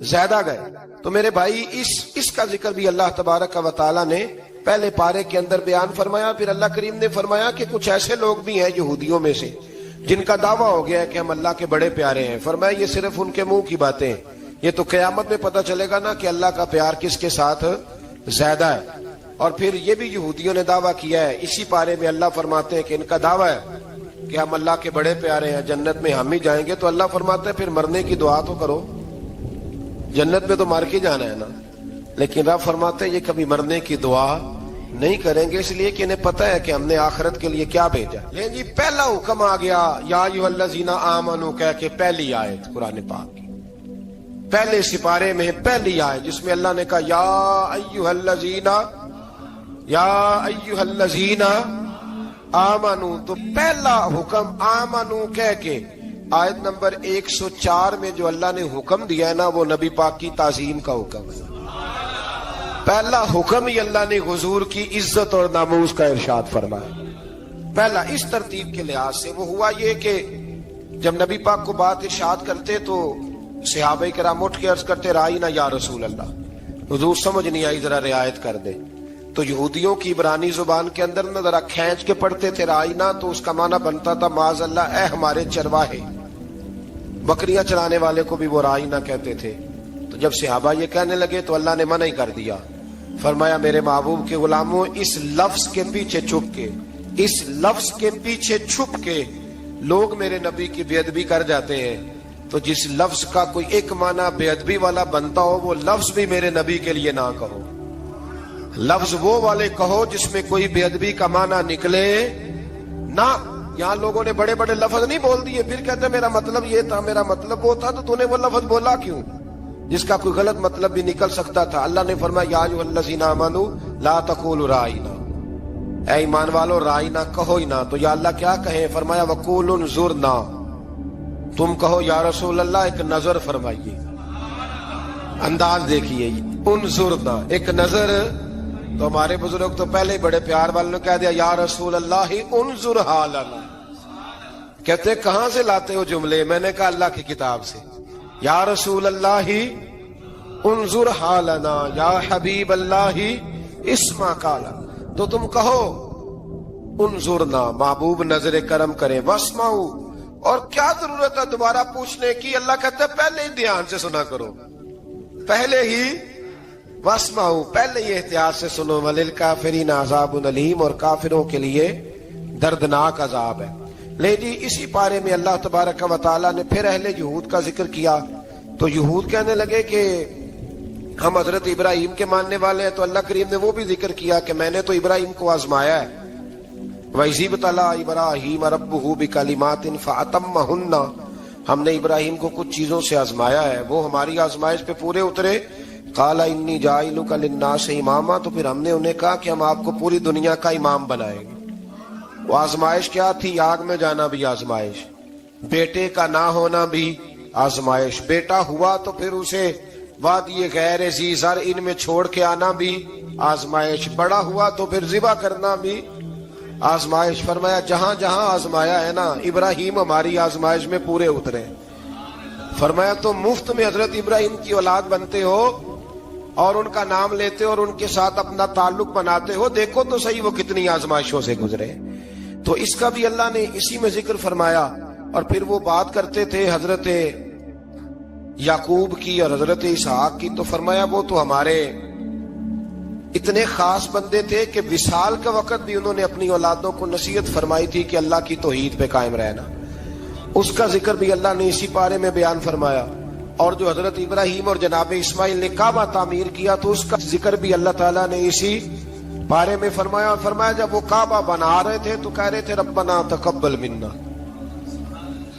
زیادہ گئے. تو میرے بھائی اس کا ذکر بھی اللہ تبارک و تعالی نے پہلے پارے کے اندر بیان فرمایا. پھر اللہ کریم نے فرمایا کہ کچھ ایسے لوگ بھی ہیں یہودیوں میں سے جن کا دعویٰ ہو گیا ہے کہ ہم اللہ کے بڑے پیارے ہیں. فرمایا یہ صرف ان کے منہ کی باتیں ہیں, یہ تو قیامت میں پتہ چلے گا نا کہ اللہ کا پیار کس کے ساتھ زیادہ ہے. اور پھر یہ بھی یہودیوں نے دعویٰ کیا ہے, اسی پارے میں اللہ فرماتے ہیں کہ ان کا دعویٰ ہے کہ ہم اللہ کے بڑے پیارے ہیں, جنت میں ہم ہی جائیں گے. تو اللہ فرماتے ہیں پھر مرنے کی دعا تو کرو. جنت میں تو مار کے جانا ہے نا، لیکن رب فرماتے ہیں یہ کبھی مرنے کی دعا نہیں کریں گے، اس لیے کہ انہیں پتہ ہے کہ ہم نے آخرت کے لیے کیا بھیجا۔ لیکن جی پہلا حکم آ گیا یا ایھا الذین آمنوا کہہ کے، پہلی آیت قرآن پاک کی پہلے سپارے میں پہلی آیت جس میں اللہ نے کہا یا ایھا الذین آمنوا، تو پہلا حکم آمنوا کہہ کے آیت نمبر 104 میں جو اللہ نے حکم دیا ہے نا وہ نبی پاک کی تعظیم کا حکم ہے۔ پہلا حکم ہی اللہ نے حضور کی عزت اور ناموس کا ارشاد فرمایا۔ پہلا اس ترتیب کے لحاظ سے وہ ہوا یہ کہ جب نبی پاک کو بات ارشاد کرتے تو صحابہ کرام اٹھ کے عرض کرتے رائینا یا رسول اللہ، حضور سمجھ نہیں آئی ذرا رعایت کر دے۔ تو یہودیوں کی عبرانی زبان کے اندر نہ ذرا کھینچ کے پڑھتے تھے رائینا، تو اس کا معنی بنتا تھا معاذ اللہ اے ہمارے چرواہے، بکریاں چرانے والے کو بھی وہ رائینا کہتے تھے۔ تو جب صحابہ یہ کہنے لگے تو اللہ نے منع ہی کر دیا، فرمایا میرے محبوب کے غلاموں اس لفظ کے پیچھے چھپ کے، اس لفظ کے پیچھے چھپ کے لوگ میرے نبی کی بے ادبی کر جاتے ہیں، تو جس لفظ کا کوئی ایک معنی بے ادبی والا بنتا ہو وہ لفظ بھی میرے نبی کے لیے نہ کہو، لفظ وہ والے کہو جس میں کوئی بے ادبی کا معنی نکلے نہ۔ یہاں لوگوں نے بڑے بڑے لفظ نہیں بول دیے، پھر کہتے میرا مطلب یہ تھا، میرا مطلب وہ تھا، تو تو نے وہ لفظ بولا کیوں جس کا کوئی غلط مطلب بھی نکل سکتا تھا۔ اللہ نے فرمایا یا ایھا الذین آمنوا لا تقولوا رائینا، اے ایمان والو رائینا کہو ہی نہ۔ تو یا اللہ کیا کہیں؟ فرمایا وقولوا انظرنا، تم کہو یا رسول اللہ ایک نظر فرمائیے، انداز دیکھیے، انظرنا ایک نظر۔ تو ہمارے بزرگ تو پہلے ہی بڑے پیار والوں نے کہہ دیا یا رسول اللہ انظر حالنا، کہتے کہاں سے لاتے ہو جملے؟ میں نے کہا اللہ کی کتاب سے، یا رسول اللہ انظر حالنا یا حبیب اللہ اسمع قالا، تو تم کہو انظرنا محبوب نظر کرم کرے، واسمعوا، اور کیا ضرورت ہے دوبارہ پوچھنے کی؟ اللہ کہتا ہے پہلے ہی دھیان سے سنا کرو، پہلے ہی واسمعوا، پہلے ہی احتیاط سے سنو، وللکافرین عذاب علیم، اور کافروں کے لیے دردناک عذاب ہے۔ لے جی اسی پارے میں اللہ تبارک و تعالیٰ نے پھر اہل یہود کا ذکر کیا، تو یہود کہنے لگے کہ ہم حضرت ابراہیم کے ماننے والے ہیں، تو اللہ کریم نے وہ بھی ذکر کیا کہ میں نے تو ابراہیم کو آزمایا ہے، وَإِذِ ابْتَلَىٰ إِبْرَاهِيمَ رَبُّهُ بِكَلِمَاتٍ فَأَتَمَّهُنَّ، ہم نے ابراہیم کو کچھ چیزوں سے آزمایا ہے، وہ ہماری آزمائش پہ پورے اترے۔ قَالَ إِنِّي جَاعِلُكَ لِلنَّاسِ إِمَامًا، تو پھر ہم نے انہیں کہا کہ ہم آپ کو پوری دنیا کا امام بنائیں گے۔ وہ آزمائش کیا تھی؟ آگ میں جانا بھی آزمائش، بیٹے کا نہ ہونا بھی آزمائش، بیٹا ہوا تو پھر اسے وادی غیر ذی زرع میں چھوڑ کے آنا بھی آزمائش، بڑا ہوا تو پھر ذبح کرنا بھی آزمائش۔ فرمایا جہاں جہاں آزمایا ہے نا ابراہیم ہماری آزمائش میں پورے اترے۔ فرمایا تو مفت میں حضرت ابراہیم کی اولاد بنتے ہو اور ان کا نام لیتے ہو اور ان کے ساتھ اپنا تعلق بناتے ہو، دیکھو تو صحیح وہ کتنی آزمائشوں سے گزرے۔ تو اس کا بھی اللہ نے اسی میں ذکر فرمایا۔ اور پھر وہ بات کرتے تھے حضرت یعقوب کی اور حضرت اسحاق کی، تو فرمایا وہ تو ہمارے اتنے خاص بندے تھے کہ وصال کا وقت بھی انہوں نے اپنی اولادوں کو نصیحت فرمائی تھی کہ اللہ کی توحید پہ قائم رہنا، اس کا ذکر بھی اللہ نے اسی پارے میں بیان فرمایا۔ اور جو حضرت ابراہیم اور جناب اسماعیل نے کعبہ تعمیر کیا تو اس کا ذکر بھی اللہ تعالیٰ نے اسی بارے میں فرمایا۔ فرمایا جب وہ کعبہ بنا رہے تھے تو کہہ رہے تھے ربنا تقبل منا،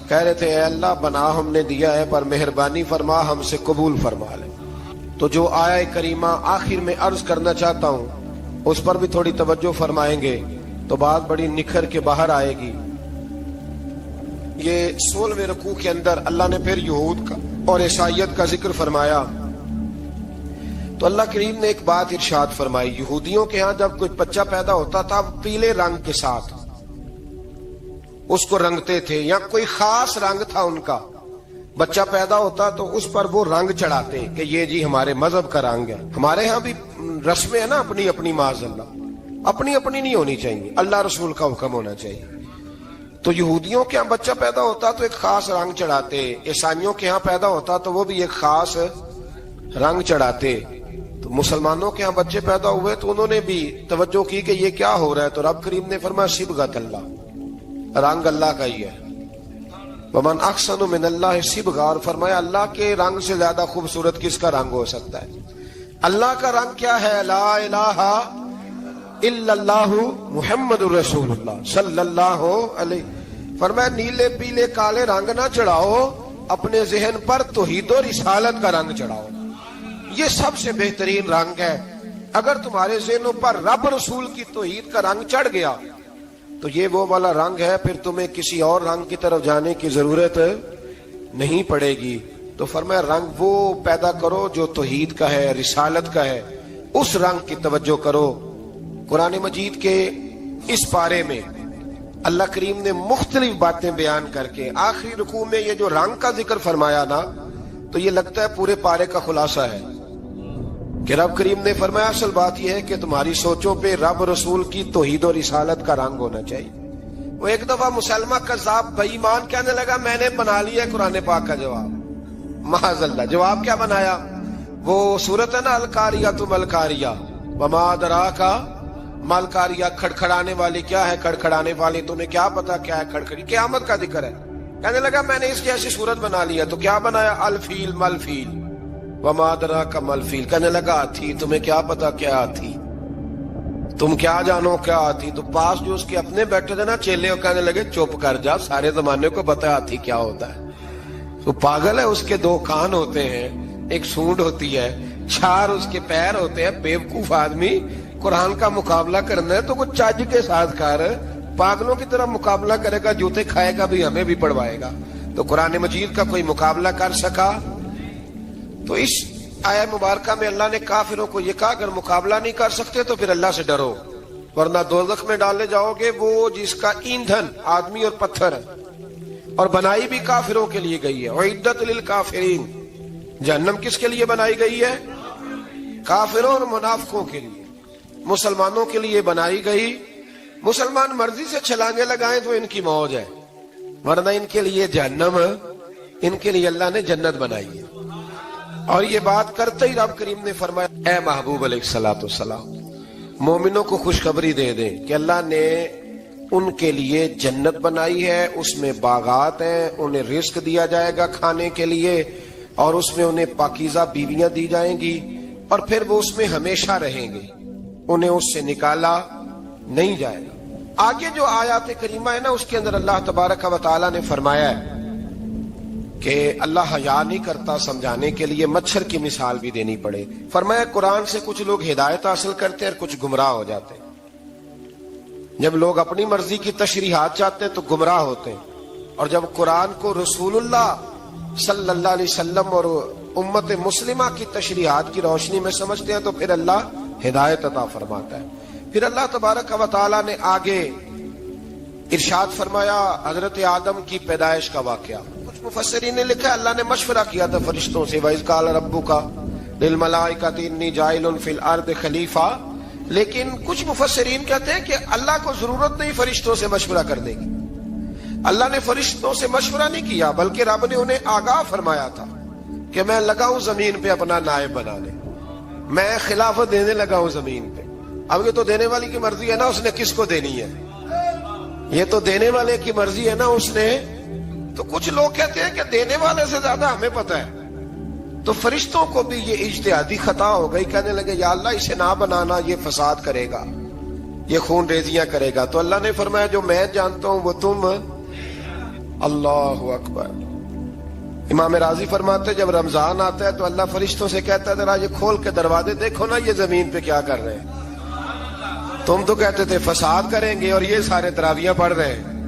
کہہ رہے تھے اے اللہ بنا ہم نے دیا ہے پر مہربانی فرما ہم سے قبول فرما لے۔ تو جو آیہ کریمہ آخر میں عرض کرنا چاہتا ہوں اس پر بھی تھوڑی توجہ فرمائیں گے تو بات بڑی نکھر کے باہر آئے گی۔ یہ 16ویں رکوع کے اندر اللہ نے پھر یہود کا اور عیسائیت کا ذکر فرمایا تو اللہ کریم نے ایک بات ارشاد فرمائی، یہودیوں کے ہاں جب کوئی بچہ پیدا ہوتا تھا پیلے رنگ کے ساتھ اس کو رنگتے تھے، یا کوئی خاص رنگ تھا ان کا، بچہ پیدا ہوتا تو اس پر وہ رنگ چڑھاتے کہ یہ جی ہمارے مذہب کا رنگ ہے۔ ہمارے ہاں بھی رسمیں ہیں نا اپنی اپنی، معاذ اللہ اپنی اپنی نہیں ہونی چاہیے، اللہ رسول کا حکم ہونا چاہیے۔ تو یہودیوں کے ہاں بچہ پیدا ہوتا تو ایک خاص رنگ چڑھاتے، عیسائیوں کے ہاں پیدا ہوتا تو وہ بھی ایک خاص رنگ چڑھاتے۔ تو مسلمانوں کے ہاں بچے پیدا ہوئے تو انہوں نے بھی توجہ کی کہ یہ کیا ہو رہا ہے، تو رب کریم نے فرمایا صبغۃ اللہ، رنگ اللہ کا ہی ہے، ومن احسن من اللہ صبغا، اور فرمایا اللہ کے رنگ سے زیادہ خوبصورت کس کا رنگ ہو سکتا ہے؟ اللہ کا رنگ کیا ہے؟ لا الہ الا اللہ محمد الرسول اللہ صلی اللہ علیہ، فرمایا نیلے پیلے کالے رنگ نہ چڑھاؤ، اپنے ذہن پر توحید و رسالت کا رنگ چڑھاؤ، یہ سب سے بہترین رنگ ہے۔ اگر تمہارے ذہنوں پر رب رسول کی توحید کا رنگ چڑھ گیا تو یہ وہ والا رنگ ہے، پھر تمہیں کسی اور رنگ کی طرف جانے کی ضرورت نہیں پڑے گی۔ تو فرمایا رنگ وہ پیدا کرو جو توحید کا ہے، رسالت کا ہے، اس رنگ کی توجہ کرو۔ قرآن مجید کے اس پارے میں اللہ کریم نے مختلف باتیں بیان کر کے آخری رکوع میں یہ جو رنگ کا ذکر فرمایا نا، تو یہ لگتا ہے پورے پارے کا خلاصہ ہے کہ رب کریم نے فرمایا اصل بات یہ ہے کہ تمہاری سوچوں پہ رب رسول کی توحید و رسالت کا رنگ ہونا چاہیے۔ وہ ایک دفعہ مسلمہ کذاب بے ایمان کہنے لگا میں نے بنا لیا قرآن پاک کا جواب، معاذ اللہ۔ جواب کیا بنایا؟ وہ سورت ہے نا القاریۃ ما القاریۃ وما ادراک ما القاریۃ، کھڑکھڑانے والی کیا ہے؟ کھڑکھڑانے والی تمہیں کیا پتا کیا ہے؟ کھڑکھڑی قیامت کا ذکر ہے۔ کہنے لگا میں نے اس کی ایسی صورت بنا لیا، تو کیا بنایا؟ الفیل ملفیل وما ادراک ما الفیل، کہنے لگا ہاتھی، تمہیں کیا پتا کیا ہاتھی؟ تم کیا جانو کیا ہاتھی؟ تو پاس جو اس کے اپنے بیٹھے تھے نا چیلے، وہ کہنے لگے چپ کر جا، سارے زمانے کو پتا ہاتھی کیا ہوتا ہے۔ تو پاگل ہے، اس کے دو کان ہوتے ہیں، ایک سونڈ ہوتی ہے، چار اس کے پیر ہوتے ہیں۔ بیوقوف آدمی قرآن کا مقابلہ کرنا ہے تو کچھ چاج کے ساتھ کر، پاگلوں کی طرح مقابلہ کرے گا، جوتے کھائے گا بھی، ہمیں بھی پڑھوائے گا۔ تو قرآن مجید کا کوئی مقابلہ کر سکا؟ تو اس آیہ مبارکہ میں اللہ نے کافروں کو یہ کہا اگر مقابلہ نہیں کر سکتے تو پھر اللہ سے ڈرو، ورنہ دوزخ میں ڈالے جاؤ گے، وہ جس کا ایندھن آدمی اور پتھر ہے، اور بنائی بھی کافروں کے لیے گئی ہے۔ اعدت للکافرین، جہنم کس کے لیے بنائی گئی ہے؟ کافروں اور منافقوں کے لیے۔ مسلمانوں کے لیے بنائی گئی، مسلمان مرضی سے چھلانگے لگائیں تو ان کی موج ہے، ورنہ ان کے لیے جہنم، ان کے لیے اللہ نے جنت بنائی ہے۔ اور یہ بات کرتے ہی رب کریم نے فرمایا اے محبوب علیہ الصلوۃ والسلام، مومنوں کو خوشخبری دے دیں کہ اللہ نے ان کے لیے جنت بنائی ہے، اس میں باغات ہیں، انہیں رزق دیا جائے گا کھانے کے لیے، اور اس میں انہیں پاکیزہ بیویاں دی جائیں گی، اور پھر وہ اس میں ہمیشہ رہیں گے، انہیں اس سے نکالا نہیں جائے گا۔ آگے جو آیات کریمہ ہے نا، اس کے اندر اللہ تبارک و تعالیٰ نے فرمایا ہے کہ اللہ حیا نہیں کرتا سمجھانے کے لیے مچھر کی مثال بھی دینی پڑے۔ فرمایا قرآن سے کچھ لوگ ہدایت حاصل کرتے ہیں اور کچھ گمراہ ہو جاتے ہیں۔ جب لوگ اپنی مرضی کی تشریحات چاہتے ہیں تو گمراہ ہوتے ہیں، اور جب قرآن کو رسول اللہ صلی اللہ علیہ وسلم اور امت مسلمہ کی تشریحات کی روشنی میں سمجھتے ہیں تو پھر اللہ ہدایت عطا فرماتا ہے۔ پھر اللہ تبارک و تعالیٰ نے آگے ارشاد فرمایا حضرت آدم کی پیدائش کا واقعہ۔ کچھ مفسرین نے لکھا اللہ نے مشورہ کیا تھا فرشتوں سے، وَإِذْ قَالَ رَبُّكَ لِلْمَلَائِكَةِ إِنِّي جَاعِلٌ فِي الْأَرْضِ خَلِيفَةً، لیکن کچھ مفسرین کہتے ہیں کہ اللہ کو ضرورت نہیں فرشتوں سے مشورہ کرنے کی، اللہ نے فرشتوں سے مشورہ نہیں کیا، بلکہ رب نے انہیں آگاہ فرمایا تھا کہ میں لگا ہوں زمین پہ اپنا نائب بنانے، میں خلافت دینے لگا ہوں زمین پہ۔ اب یہ تو دینے والی کی مرضی ہے نا، اس نے کس کو دینی ہے، یہ تو دینے والے کی مرضی ہے نا، اس نے۔ تو کچھ لوگ کہتے ہیں کہ دینے والے سے زیادہ ہمیں پتہ ہے، تو فرشتوں کو بھی یہ اجتہادی خطا ہو گئی، کہنے لگے یا اللہ اسے نہ بنانا، یہ فساد کرے گا، یہ خون ریزیاں کرے گا۔ تو اللہ نے فرمایا جو میں جانتا ہوں وہ تم، اللہ اکبر۔ امام راضی فرماتے جب رمضان آتا ہے تو اللہ فرشتوں سے کہتا ہے ذرا یہ کھول کے دروازے دیکھو نا یہ زمین پہ کیا کر رہے ہیں، تم تو کہتے تھے فساد کریں گے اور یہ سارے تراویحیں پڑھ رہے ہیں،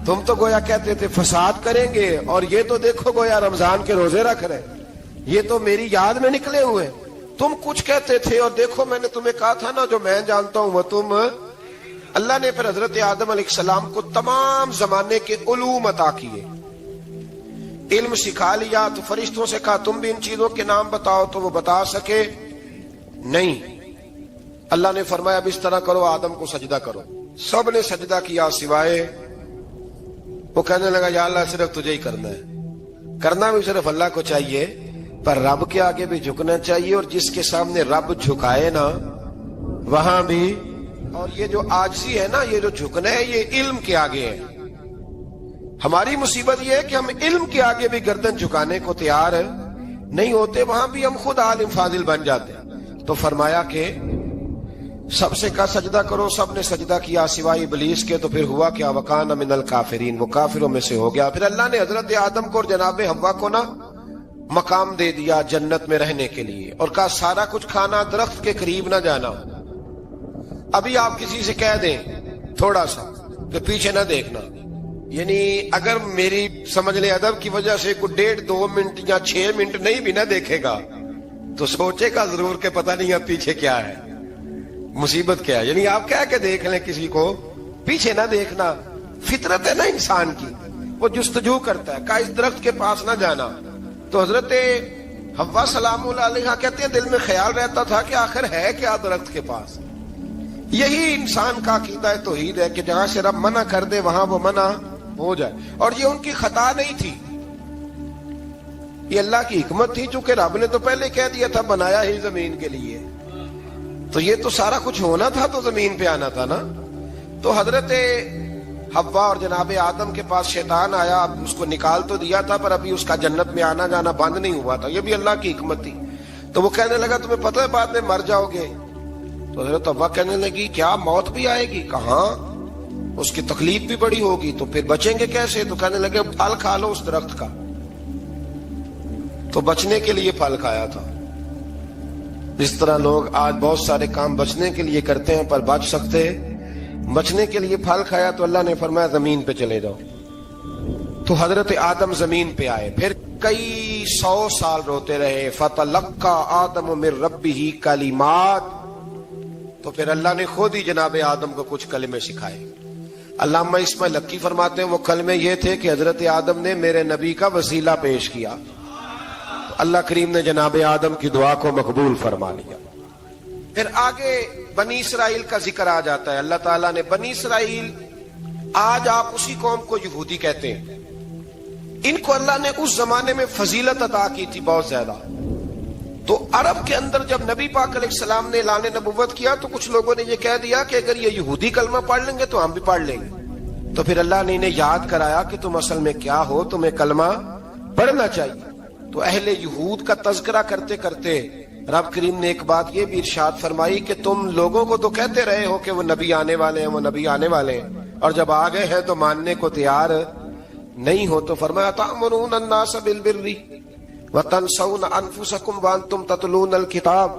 تم تو گویا کہتے تھے فساد کریں گے اور یہ تو دیکھو گویا رمضان کے روزے رکھ رہے ہیں، یہ تو میری یاد میں نکلے ہوئے، تم کچھ کہتے تھے اور دیکھو میں نے تمہیں کہا تھا نا جو میں جانتا ہوں وہ تم۔ اللہ نے پھر حضرت آدم علیہ السلام کو تمام زمانے کے علوم عطا کیے، علم سکھا لیا۔ تو فرشتوں سے کہا تم بھی ان چیزوں کے نام بتاؤ، تو وہ بتا سکے نہیں۔ اللہ نے فرمایا اب اس طرح کرو آدم کو سجدہ کرو، سب نے سجدہ کیا سوائے، وہ کہنے لگا یا اللہ صرف تجھے ہی کرنا ہے، کرنا بھی صرف اللہ کو چاہیے، پر رب کے آگے بھی جھکنا چاہیے، اور جس کے سامنے رب جھکائے نا وہاں بھی۔ اور یہ جو عاجزی ہے نا، یہ جو جھکنا ہے یہ علم کے آگے ہے، ہماری مصیبت یہ ہے کہ ہم علم کے آگے بھی گردن جھکانے کو تیار نہیں ہوتے، وہاں بھی ہم خود عالم فاضل بن جاتے ہیں۔ تو فرمایا کہ سب سے کہا سجدہ کرو، سب نے سجدہ کیا سوائے ابلیس کے، تو پھر ہوا کیا؟ وَكَانَ مِنَ الْكَافِرِينَ، وہ کافروں میں سے ہو گیا۔ پھر اللہ نے حضرت آدم کو اور جناب حوا کو نا مقام دے دیا جنت میں رہنے کے لیے، اور کہا سارا کچھ کھانا، درخت کے قریب نہ جانا۔ ابھی آپ کسی سے کہہ دیں تھوڑا سا کہ پیچھے نہ دیکھنا، یعنی اگر میری سمجھ لے ادب کی وجہ سے کوئی 1.5-2 منٹ یا 6 منٹ نہیں بھی نہ دیکھے گا تو سوچے گا ضرور کہ پتہ نہیں اب پیچھے کیا ہے، مصیبت کیا ہے۔ یعنی آپ کہہ کے دیکھ لیں کسی کو، پیچھے نہ دیکھنا فطرت ہے نا انسان کی، وہ جستجو کرتا ہے، کہا اس درخت کے پاس نہ جانا۔ تو حضرت حوا سلام اللہ علیہا کہتے ہیں دل میں خیال رہتا تھا کہ آخر ہے کیا درخت کے پاس۔ یہی انسان کا عقیدہ توحید ہے کہ جہاں سے رب منع کر دے وہاں وہ منع ہو جائے، اور یہ ان کی خطا نہیں تھی، یہ اللہ کی حکمت تھی، چونکہ رب نے تو پہلے کہہ دیا تھا بنایا ہی زمین کے لیے، تو یہ تو سارا کچھ ہونا تھا تو زمین پہ آنا تھا نا۔ تو حضرت حوا اور جناب آدم کے پاس شیطان آیا، اب اس کو نکال تو دیا تھا پر ابھی اس کا جنت میں آنا جانا بند نہیں ہوا تھا، یہ بھی اللہ کی حکمت تھی۔ تو وہ کہنے لگا تمہیں پتہ ہے بعد میں مر جاؤ گے؟ تو حضرت حوا کہنے لگی کیا موت بھی آئے گی؟ کہاں، اس کی تکلیف بھی بڑی ہوگی، تو پھر بچیں گے کیسے؟ تو کہنے لگے پھل کھا لو اس درخت کا۔ تو بچنے کے لیے پھل کھایا تھا، جس طرح لوگ آج بہت سارے کام بچنے کے لیے کرتے ہیں پر بچ سکتے، بچنے کے لیے پھل کھایا تو اللہ نے فرمایا زمین پہ چلے جاؤ۔ تو حضرت آدم زمین پہ آئے، پھر کئی 100 سال روتے رہے۔ فَتَلَقَّى آدَمُ مِن رَبِّهِ کَلِمَاتٍ، تو پھر اللہ نے خود ہی جناب آدم کو کچھ کلمے سکھائے۔ علامہ اسماعیل لکی فرماتے ہیں وہ کلمے یہ تھے کہ حضرت آدم نے میرے نبی کا وسیلہ پیش کیا، تو اللہ کریم نے جناب آدم کی دعا کو مقبول فرما لیا۔ پھر آگے بنی اسرائیل کا ذکر آ جاتا ہے۔ اللہ تعالیٰ نے بنی اسرائیل، آج آپ اسی قوم کو یہودی کہتے ہیں، ان کو اللہ نے اس زمانے میں فضیلت عطا کی تھی بہت زیادہ۔ تو عرب کے اندر جب نبی پاک علیہ السلام نے اعلان نبوت کیا تو کچھ لوگوں نے یہ کہہ دیا کہ اگر یہ یہودی کلمہ پڑھ لیں گے تو ہم بھی پڑھ لیں گے۔ تو پھر اللہ نے انہیں یاد کرایا کہ تم اصل میں کیا ہو، تمہیں کلمہ پڑھنا چاہیے۔ تو اہل یہود کا تذکرہ کرتے کرتے رب کریم نے ایک بات یہ بھی ارشاد فرمائی کہ تم لوگوں کو تو کہتے رہے ہو کہ وہ نبی آنے والے ہیں، وہ نبی آنے والے ہیں، اور جب آ گئے ہیں تو ماننے کو تیار نہیں ہو۔ تو فرمایا تأمرون الناس بالبر وَتَنْسَوْنَ أَنفُسَكُمْ وَأَنْتُمْ تَتْلُونَ الْكِتَابَ،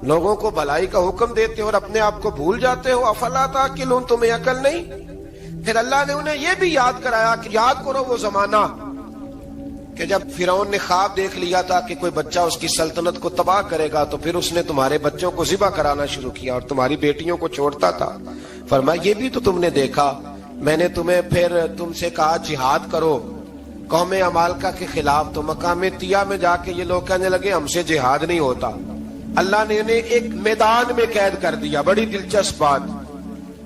لوگوں کو بھلائی کا حکم دیتے ہو اور اپنے آپ کو بھول جاتے ہو۔ أَفَلَا تَعْقِلُونَ، تمہیں عقل نہیں؟ پھر اللہ نے انہیں یہ بھی یاد کرایا کہ یاد کرو وہ زمانہ کہ جب فرعون نے خواب دیکھ لیا تھا کہ کوئی بچہ اس کی سلطنت کو تباہ کرے گا، تو پھر اس نے تمہارے بچوں کو ذبح کرانا شروع کیا اور تمہاری بیٹیوں کو چھوڑتا تھا۔ فرمایا یہ بھی تو تم نے دیکھا، میں نے تمہیں پھر تم سے کہا جہاد کرو قوم عمالقہ کے خلاف، تو مقام طیہ میں جا کے یہ لوگ کہنے لگے ہم سے جہاد نہیں ہوتا۔ اللہ نے انہیں ایک میدان میں قید کر دیا۔ بڑی دلچسپ بات،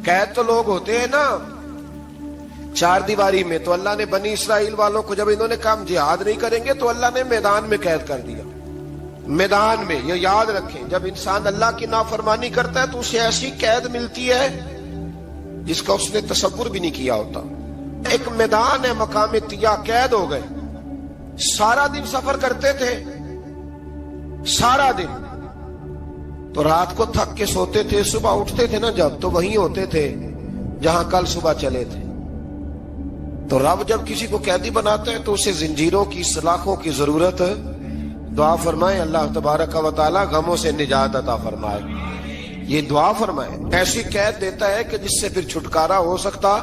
قید تو لوگ ہوتے ہیں نا چار دیواری میں، تو اللہ نے بنی اسرائیل والوں کو جب انہوں نے کہا ہم جہاد نہیں کریں گے تو اللہ نے میدان میں قید کر دیا۔ میدان میں، یہ یاد رکھیں، جب انسان اللہ کی نافرمانی کرتا ہے تو اسے ایسی قید ملتی ہے جس کا اس نے تصور بھی نہیں کیا ہوتا۔ ایک میدان ہے مقام طیہ، قید ہو گئے، سارا دن سفر کرتے تھے، سارا دن، تو رات کو تھک کے سوتے تھے، صبح اٹھتے تھے نا جب، تو وہیں ہوتے تھے جہاں کل صبح چلے تھے۔ تو رب جب کسی کو قیدی بناتا ہے تو اسے زنجیروں کی، سلاخوں کی ضرورت، دعا فرمائے اللہ تبارک و تعالی غموں سے نجات عطا فرمائے، یہ دعا فرمائے۔ ایسی قید دیتا ہے کہ جس سے پھر چھٹکارا ہو سکتا۔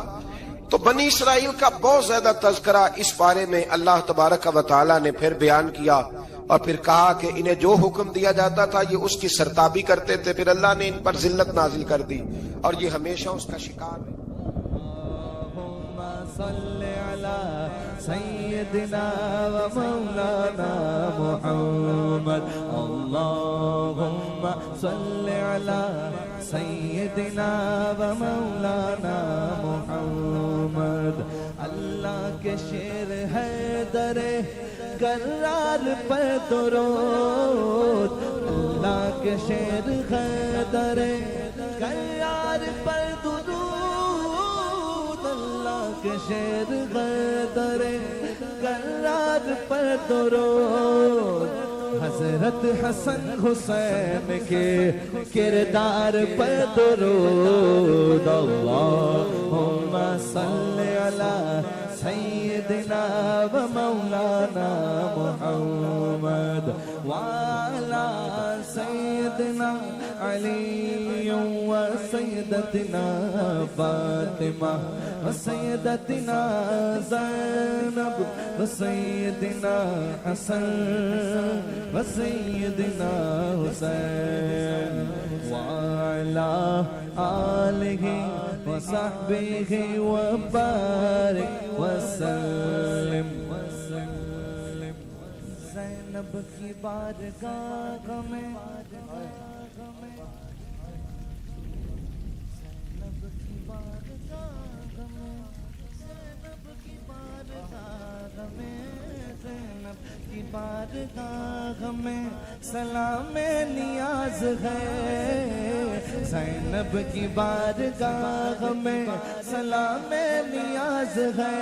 تو بنی اسرائیل کا بہت زیادہ تذکرہ اس بارے میں اللہ تبارک و تعالی نے پھر بیان کیا، اور پھر کہا کہ انہیں جو حکم دیا جاتا تھا یہ اس کی سرتابی کرتے تھے، پھر اللہ نے ان پر ذلت نازل کر دی اور یہ ہمیشہ اس کا شکار ہے۔ صلی علی سیدنا و مولانا محمد، اللہم صلی علی سیدنا و مولانا محمد۔ اللہ کے شیر ہے در کرار پر درود، اللہ کے شیر ہے در کرار پر درود، اللہ کے شیر غدر کرار پر درود حضرت حسن حسین کے کردار پر درود اللہم صلی علی سیدنا و مولانا محمد وعلى سيدنا علي وسيدتنا فاطمة وسيدتنا زينب وسيدنا حسن وسيدنا حسين وعلى آله وصحبه وبارك وسلم زینب کی بارگاہ میں زینب کی بارگاہ میں زینب کی بارگاہ میں زینب کی بارگاہ میں سلام نیاز ہے زینب کی بارگاہ میں سلام نیاز ہے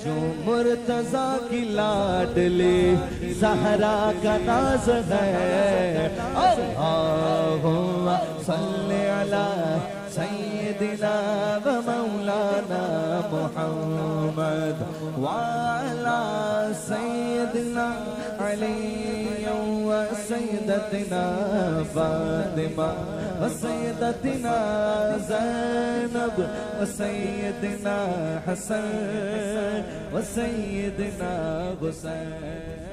جو مرتضیٰ کی لاڈلی زہرا کا ناز ہے اللہم صلی علی سیدنا و مولانا محمد وعلی سیدنا علی و سیدتنا فاطمہ و سیدتنا زینب و سیدنا حسن و سیدنا حسین